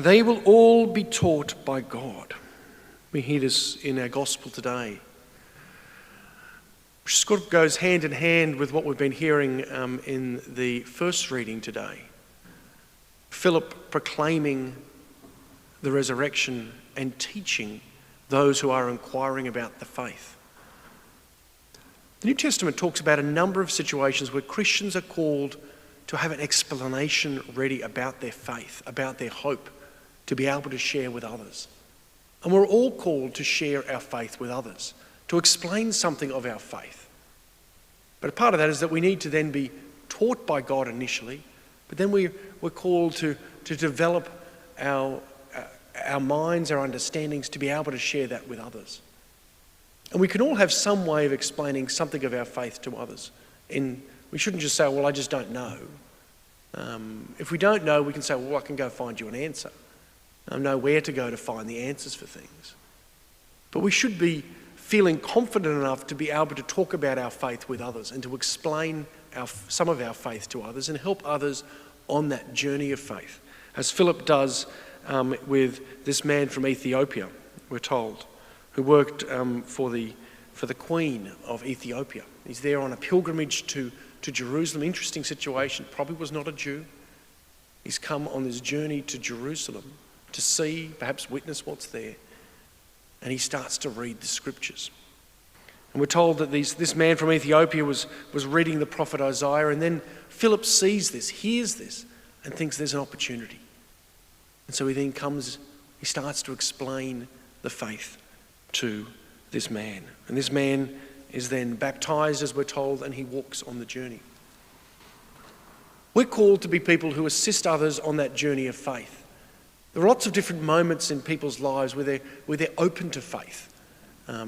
They will all be taught by God. We hear this in our gospel today, which sort of goes hand in hand with what we've been hearing in the first reading today. Philip proclaiming the resurrection and teaching those who are inquiring about the faith. The New Testament talks about a number of situations where Christians are called to have an explanation ready about their faith, about their hope, to be able to share with others. And we're all called to share our faith with others, to explain something of our faith. But a part of that is that we need to then be taught by God initially, but then we're called to develop our minds, our understandings, to be able to share that with others. And we can all have some way of explaining something of our faith to others. And we shouldn't just say, well, I just don't know. If we don't know, we can say, well, I can go find you an answer. I know where to go to find the answers for things. But we should be feeling confident enough to be able to talk about our faith with others and to explain some of our faith to others and help others on that journey of faith. As Philip does with this man from Ethiopia, we're told, who worked for the Queen of Ethiopia. He's there on a pilgrimage to Jerusalem. Interesting situation, probably was not a Jew. He's come on this journey to Jerusalem to see, perhaps witness what's there. And he starts to read the scriptures. And we're told that this man from Ethiopia was reading the prophet Isaiah, and then Philip sees this, hears this, and thinks there's an opportunity. And so he then he starts to explain the faith to this man. And this man is then baptized, as we're told, and he walks on the journey. We're called to be people who assist others on that journey of faith. There are lots of different moments in people's lives where they're open to faith.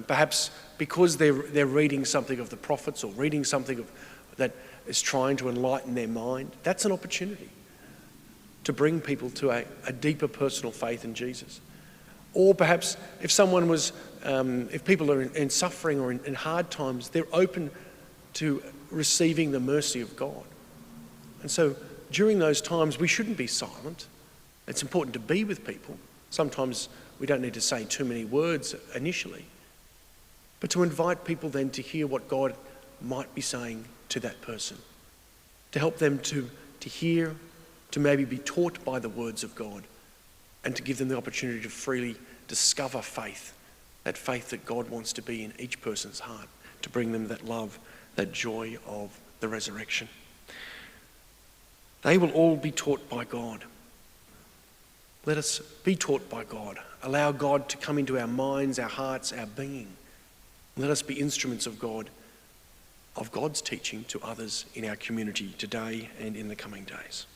Perhaps because they're reading something of the prophets or reading something that is trying to enlighten their mind. That's an opportunity to bring people to a deeper personal faith in Jesus. Or perhaps if people are in suffering or in hard times, they're open to receiving the mercy of God. And so during those times, we shouldn't be silent. It's important to be with people. Sometimes we don't need to say too many words initially, but to invite people then to hear what God might be saying to that person, to help them to hear, to maybe be taught by the words of God, and to give them the opportunity to freely discover faith, that faith that God wants to be in each person's heart, to bring them that love, that joy of the resurrection. They will all be taught by God. Let us be taught by God. Allow God to come into our minds, our hearts, our being. Let us be instruments of God, of God's teaching to others in our community today and in the coming days.